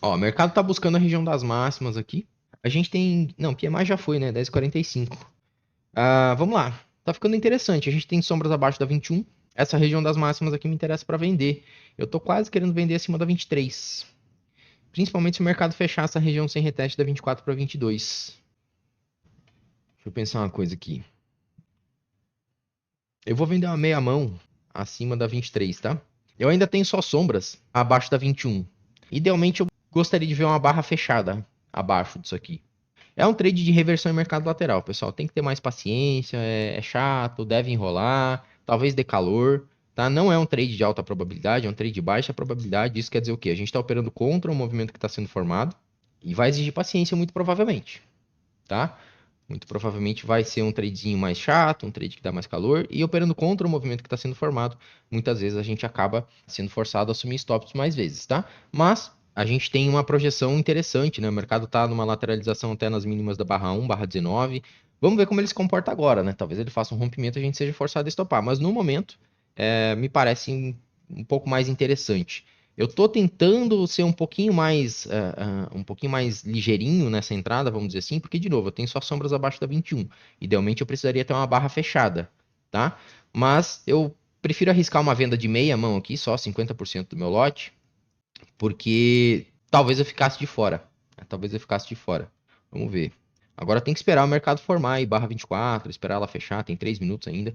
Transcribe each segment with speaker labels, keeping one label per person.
Speaker 1: Ó, o mercado tá buscando a região das máximas aqui. A gente tem... Não, PMI já foi, né? 10,45. Vamos lá. Tá ficando interessante. A gente tem sombras abaixo da 21. Essa região das máximas aqui me interessa para vender. Eu tô quase querendo vender acima da 23. Principalmente se o mercado fechar essa região sem reteste da 24 para 22. Deixa eu pensar uma coisa aqui. Eu vou vender uma meia mão acima da 23, tá? Eu ainda tenho só sombras abaixo da 21. Idealmente eu gostaria de ver uma barra fechada abaixo disso aqui. É um trade de reversão em mercado lateral, pessoal. Tem que ter mais paciência, é chato, deve enrolar, talvez dê calor, tá? Não é um trade de alta probabilidade, é um trade de baixa probabilidade. Isso quer dizer o quê? A gente está operando contra o movimento que está sendo formado e vai exigir paciência muito provavelmente, tá? Muito provavelmente vai ser um tradezinho mais chato, um trade que dá mais calor, e operando contra o movimento que está sendo formado, muitas vezes a gente acaba sendo forçado a assumir stops mais vezes, tá? Mas a gente tem uma projeção interessante, né? O mercado está numa lateralização até nas mínimas da barra 1, barra 19. Vamos ver como ele se comporta agora, né? Talvez ele faça um rompimento e a gente seja forçado a estopar, mas no momento me parece um pouco mais interessante. Eu tô tentando ser um pouquinho mais ligeirinho nessa entrada, vamos dizer assim, porque, de novo, eu tenho só sombras abaixo da 21. Idealmente, eu precisaria ter uma barra fechada, tá? Mas eu prefiro arriscar uma venda de meia mão aqui, só 50% do meu lote, porque talvez eu ficasse de fora. Talvez eu ficasse de fora. Vamos ver. Agora tem que esperar o mercado formar aí, barra 24, esperar ela fechar, tem 3 minutos ainda.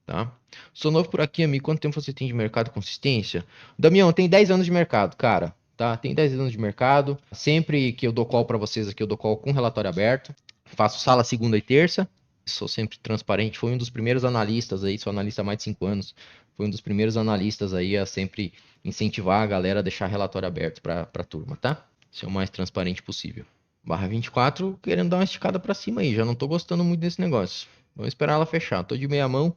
Speaker 1: Tá? Sou novo por aqui, amigo. Quanto tempo você tem de mercado e consistência? Damião, tem 10 anos de mercado, cara. Tá? Tem 10 anos de mercado. Sempre que eu dou call pra vocês aqui, eu dou call com relatório aberto. Faço sala segunda e terça. Sou sempre transparente. Fui um dos primeiros analistas aí, sou analista há mais de 5 anos. Fui um dos primeiros analistas aí a sempre incentivar a galera a deixar relatório aberto pra turma, tá? Ser o mais transparente possível. Barra 24, querendo dar uma esticada pra cima aí. Já não tô gostando muito desse negócio. Vamos esperar ela fechar. Tô de meia mão.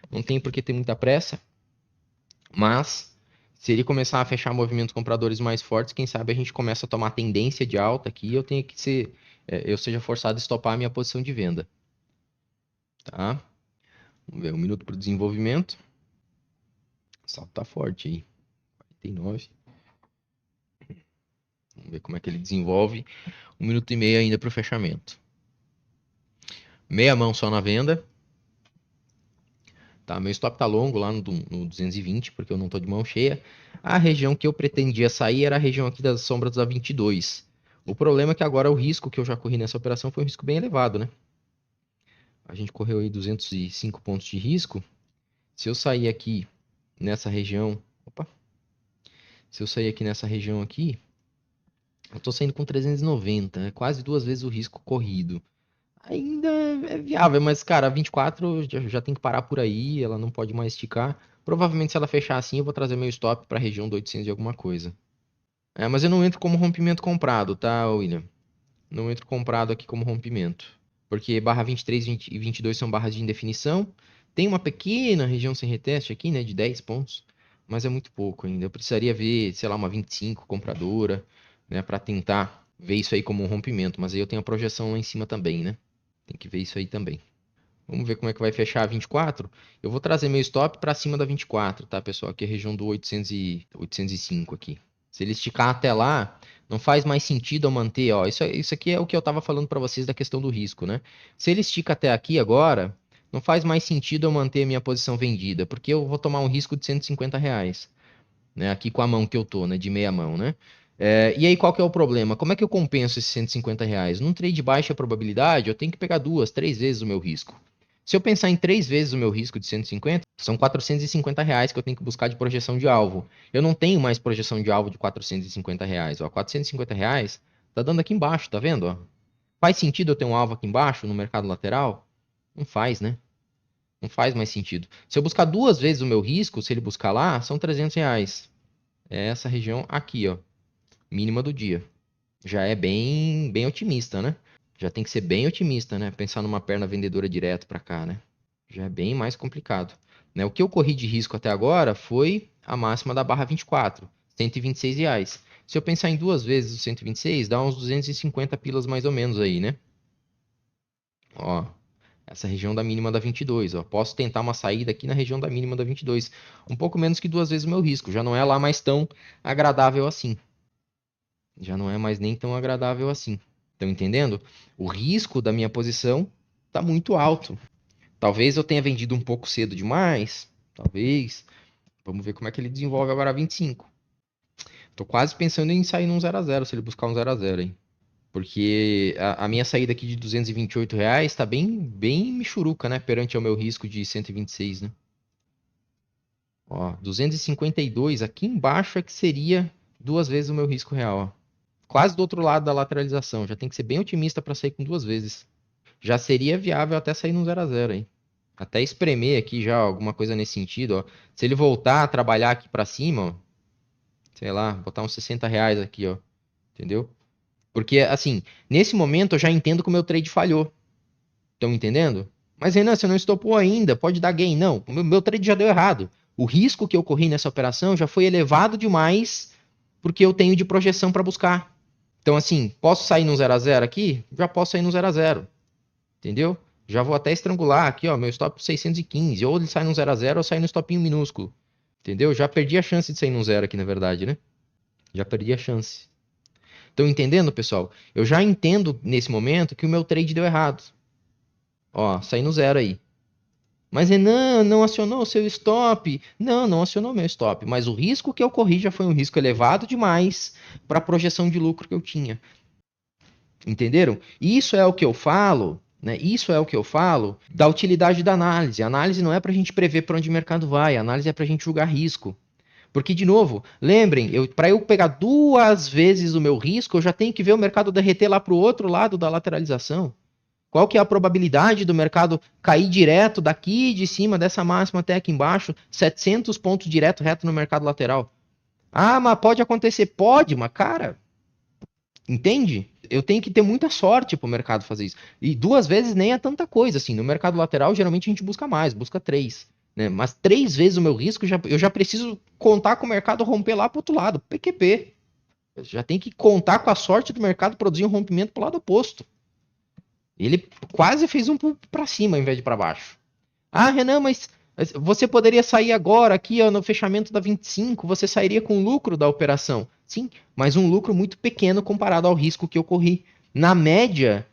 Speaker 1: Não tem por que ter muita pressa, mas se ele começar a fechar movimentos compradores mais fortes, quem sabe a gente começa a tomar tendência de alta aqui e eu tenho que ser, eu seja forçado a estopar a minha posição de venda, tá? Vamos ver, um minuto para o desenvolvimento. O salto tá forte aí, 49. Vamos ver como é que ele desenvolve. Um minuto e meio ainda para o fechamento. Meia mão só na venda. Tá, meu stop tá longo lá no 220, porque eu não tô de mão cheia. A região que eu pretendia sair era a região aqui das sombras da 22. O problema é que agora o risco que eu já corri nessa operação foi um risco bem elevado, né? A gente correu aí 205 pontos de risco. Se eu sair aqui nessa região, opa, se eu sair aqui nessa região aqui, eu tô saindo com 390, é quase duas vezes o risco corrido. Ainda é viável, mas, cara, a 24 já tem que parar por aí, ela não pode mais esticar. Provavelmente, se ela fechar assim, eu vou trazer meu stop para a região do 800 e alguma coisa. Mas eu não entro como rompimento comprado, tá, William? Não entro comprado aqui como rompimento. Porque barra 23 e 22 são barras de indefinição. Tem uma pequena região sem reteste aqui, né, de 10 pontos. Mas é muito pouco ainda. Eu precisaria ver, sei lá, uma 25 compradora, né, para tentar ver isso aí como um rompimento. Mas aí eu tenho a projeção lá em cima também, né? Tem que ver isso aí também. Vamos ver como é que vai fechar a 24. Eu vou trazer meu stop para cima da 24, tá, pessoal? Aqui é a região do 805 aqui. Se ele esticar até lá, não faz mais sentido eu manter, ó. Isso aqui é o que eu estava falando para vocês da questão do risco, né? Se ele estica até aqui agora, não faz mais sentido eu manter a minha posição vendida, porque eu vou tomar um risco de R$ 150, né? Aqui com a mão que eu tô, né? De meia mão, né? E aí, qual que é o problema? Como é que eu compenso esses R$ 150? Num trade de baixa probabilidade, eu tenho que pegar duas, três vezes o meu risco. Se eu pensar em três vezes o meu risco de 150, são R$ 450 que eu tenho que buscar de projeção de alvo. Eu não tenho mais projeção de alvo de R$ 450. Ó, R$ 450 tá dando aqui embaixo, tá vendo? Ó? Faz sentido eu ter um alvo aqui embaixo no mercado lateral? Não faz, né? Não faz mais sentido. Se eu buscar duas vezes o meu risco, se ele buscar lá, são R$ 300. É essa região aqui, ó, mínima do dia. Já é bem otimista, né? Já tem que ser bem otimista, né? Pensar numa perna vendedora direto para cá, né? Já é bem mais complicado, né? O que eu corri de risco até agora foi a máxima da barra 24, R$ 126. Se eu pensar em duas vezes o 126, dá uns 250 pilas mais ou menos aí, né? Ó, essa região da mínima da 22, ó. Posso tentar uma saída aqui na região da mínima da 22. Um pouco menos que duas vezes o meu risco. Já não é lá mais tão agradável assim. Já não é mais nem tão agradável assim. Estão entendendo? O risco da minha posição está muito alto. Talvez eu tenha vendido um pouco cedo demais. Talvez. Vamos ver como é que ele desenvolve agora a 25. Tô quase pensando em sair num 0 a 0 se ele buscar um 0 a 0 aí. Porque a minha saída aqui de R$ 228 tá bem michuruca, né? Perante ao meu risco de 126, né? Ó, 252 aqui embaixo é que seria duas vezes o meu risco real, ó. Quase do outro lado da lateralização. Já tem que ser bem otimista para sair com duas vezes. Já seria viável até sair num 0 a 0 aí. Até espremer aqui já alguma coisa nesse sentido, ó. Se ele voltar a trabalhar aqui para cima, ó, sei lá, botar uns R$ 60 aqui, ó. Entendeu? Porque, assim, nesse momento eu já entendo que o meu trade falhou. Estão entendendo? Mas, Renan, você não estopou ainda, pode dar gain. Não, o meu trade já deu errado. O risco que eu corri nessa operação já foi elevado demais porque eu tenho de projeção para buscar. Então, assim, posso sair no 0 a 0 aqui? Já posso sair no 0 a 0. Entendeu? Já vou até estrangular aqui, ó, meu stop 615. Ou ele sai no 0 a 0 ou sai no stopinho minúsculo. Entendeu? Já perdi a chance de sair no 0 aqui, na verdade, né? Já perdi a chance. Estão entendendo, pessoal? Eu já entendo nesse momento que o meu trade deu errado. Ó, saí no 0 aí. Mas Renan, não acionou o seu stop. Não, não acionou meu stop. Mas o risco que eu corri já foi um risco elevado demais para a projeção de lucro que eu tinha. Entenderam? Isso é o que eu falo, né? Isso é o que eu falo da utilidade da análise. A análise não é para a gente prever para onde o mercado vai, a análise é para a gente julgar risco. Porque, de novo, lembrem, para eu pegar duas vezes o meu risco, eu já tenho que ver o mercado derreter lá para o outro lado da lateralização. Qual que é a probabilidade do mercado cair direto daqui de cima dessa máxima até aqui embaixo, 700 pontos direto reto no mercado lateral? Ah, mas pode acontecer. Pode, mas cara, entende? Eu tenho que ter muita sorte para o mercado fazer isso. E duas vezes nem é tanta coisa, assim. No mercado lateral, geralmente a gente busca mais, busca três. Né? Mas três vezes o meu risco, eu já preciso contar com o mercado romper lá para o outro lado, PQP. Eu já tem que contar com a sorte do mercado produzir um rompimento para o lado oposto. Ele quase fez um para cima, ao invés de para baixo. Ah, Renan, mas você poderia sair agora aqui ó, no fechamento da 25, você sairia com lucro da operação. Sim, mas um lucro muito pequeno comparado ao risco que eu corri. Na média,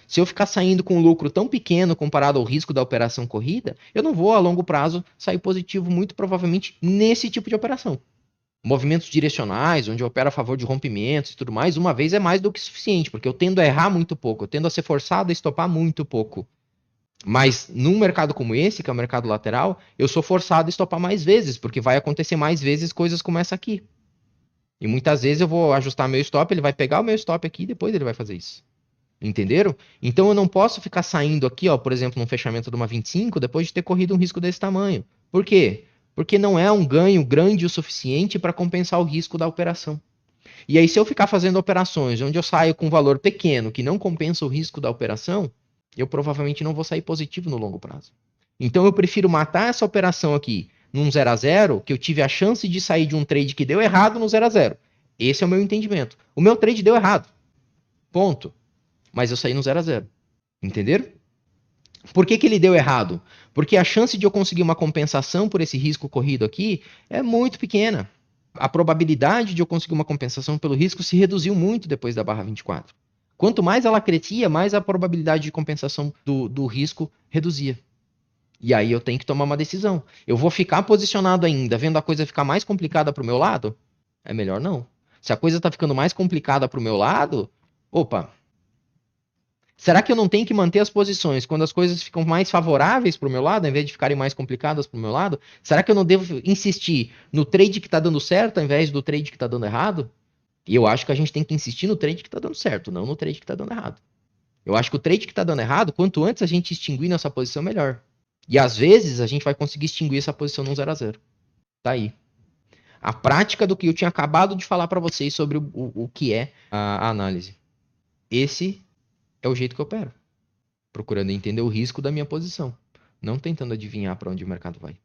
Speaker 1: se eu ficar saindo com um lucro tão pequeno comparado ao risco da operação corrida, eu não vou a longo prazo sair positivo muito provavelmente nesse tipo de operação. Movimentos direcionais, onde eu opero a favor de rompimentos e tudo mais, uma vez é mais do que suficiente, porque eu tendo a errar muito pouco, eu tendo a ser forçado a estopar muito pouco. Mas num mercado como esse, que é o mercado lateral, eu sou forçado a estopar mais vezes, porque vai acontecer mais vezes coisas como essa aqui. E muitas vezes eu vou ajustar meu stop, ele vai pegar o meu stop aqui e depois ele vai fazer isso. Entenderam? Então eu não posso ficar saindo aqui, ó, por exemplo, num fechamento de uma 25, depois de ter corrido um risco desse tamanho. Por quê? Porque não é um ganho grande o suficiente para compensar o risco da operação. E aí, se eu ficar fazendo operações onde eu saio com um valor pequeno que não compensa o risco da operação, eu provavelmente não vou sair positivo no longo prazo. Então eu prefiro matar essa operação aqui num 0 a 0, que eu tive a chance de sair de um trade que deu errado no 0 a 0. Esse é o meu entendimento. O meu trade deu errado. Ponto. Mas eu saí no 0 a 0. Entenderam? Por que ele deu errado? Porque a chance de eu conseguir uma compensação por esse risco corrido aqui é muito pequena. A probabilidade de eu conseguir uma compensação pelo risco se reduziu muito depois da barra 24. Quanto mais ela crescia, mais a probabilidade de compensação do risco reduzia. E aí eu tenho que tomar uma decisão. Eu vou ficar posicionado ainda, vendo a coisa ficar mais complicada para o meu lado? É melhor não. Se a coisa está ficando mais complicada para o meu lado, opa, será que eu não tenho que manter as posições quando as coisas ficam mais favoráveis para o meu lado, ao invés de ficarem mais complicadas para o meu lado? Será que eu não devo insistir no trade que está dando certo, ao invés do trade que está dando errado? E eu acho que a gente tem que insistir no trade que está dando certo, não no trade que está dando errado. Eu acho que o trade que está dando errado, quanto antes a gente extinguir nossa posição, melhor. E às vezes a gente vai conseguir extinguir essa posição num 0 a 0. Tá aí. A prática do que eu tinha acabado de falar para vocês sobre o que é a análise. Esse é o jeito que eu opero. Procurando entender o risco da minha posição. Não tentando adivinhar para onde o mercado vai.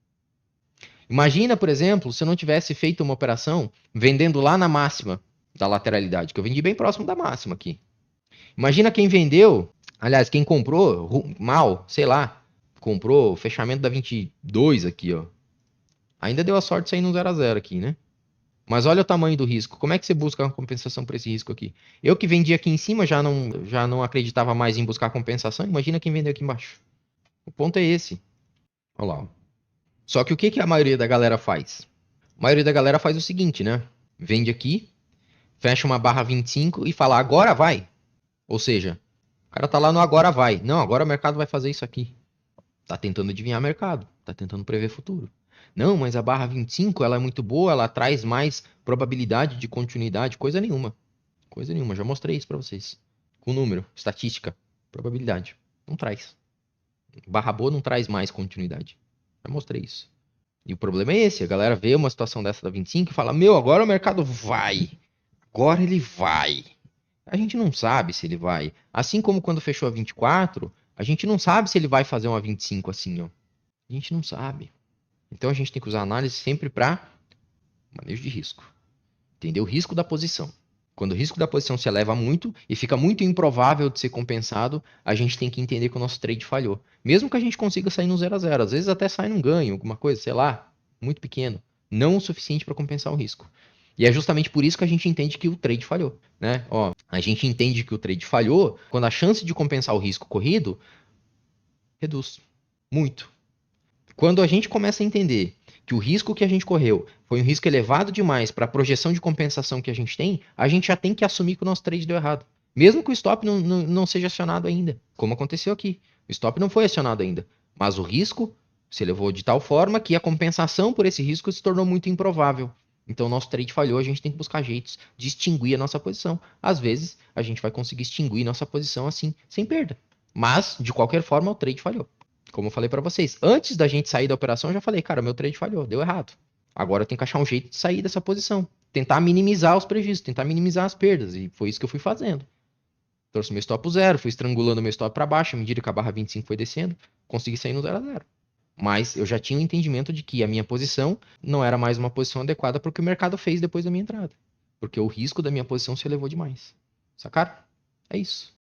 Speaker 1: Imagina, por exemplo, se eu não tivesse feito uma operação vendendo lá na máxima da lateralidade, que eu vendi bem próximo da máxima aqui. Imagina quem vendeu, aliás, quem comprou mal, sei lá, comprou o fechamento da 22 aqui, ó. Ainda deu a sorte de sair no 0 a 0 aqui, né? Mas olha o tamanho do risco. Como é que você busca uma compensação para esse risco aqui? Eu que vendi aqui em cima já não acreditava mais em buscar compensação. Imagina quem vendeu aqui embaixo. O ponto é esse. Olha lá. Ó. Só que o que a maioria da galera faz? A maioria da galera faz o seguinte, né? Vende aqui, fecha uma barra 25 e fala agora vai. Ou seja, o cara tá lá no agora vai. Não, agora o mercado vai fazer isso aqui. Tá tentando adivinhar mercado, tá tentando prever futuro. Não, mas a barra 25 ela é muito boa, ela traz mais probabilidade de continuidade, coisa nenhuma. Coisa nenhuma, já mostrei isso pra vocês. Com número, estatística, probabilidade. Não traz. Barra boa não traz mais continuidade. Já mostrei isso. E o problema é esse, a galera vê uma situação dessa da 25 e fala: "Meu, agora o mercado vai. Agora ele vai". A gente não sabe se ele vai. Assim como quando fechou a 24, a gente não sabe se ele vai fazer uma 25 assim, ó. A gente não sabe. Então a gente tem que usar a análise sempre para manejo de risco. Entender o risco da posição. Quando o risco da posição se eleva muito e fica muito improvável de ser compensado, a gente tem que entender que o nosso trade falhou. Mesmo que a gente consiga sair no 0 a 0, às vezes até sai num ganho, alguma coisa, sei lá, muito pequeno, não o suficiente para compensar o risco. E é justamente por isso que a gente entende que o trade falhou, né? Ó, a gente entende que o trade falhou quando a chance de compensar o risco corrido reduz muito. Quando a gente começa a entender que o risco que a gente correu foi um risco elevado demais para a projeção de compensação que a gente tem, a gente já tem que assumir que o nosso trade deu errado. Mesmo que o stop não seja acionado ainda, como aconteceu aqui. O stop não foi acionado ainda, mas o risco se elevou de tal forma que a compensação por esse risco se tornou muito improvável. Então, o nosso trade falhou, a gente tem que buscar jeitos de extinguir a nossa posição. Às vezes, a gente vai conseguir extinguir nossa posição assim, sem perda. Mas, de qualquer forma, o trade falhou. Como eu falei para vocês, antes da gente sair da operação, eu já falei, cara, meu trade falhou, deu errado. Agora eu tenho que achar um jeito de sair dessa posição. Tentar minimizar os prejuízos, tentar minimizar as perdas. E foi isso que eu fui fazendo. Trouxe meu stop pro zero, fui estrangulando meu stop para baixo, à medida que a barra 25 foi descendo, consegui sair no 0 a 0. Mas eu já tinha o entendimento de que a minha posição não era mais uma posição adequada para o que o mercado fez depois da minha entrada. Porque o risco da minha posição se elevou demais. Sacaram? É isso.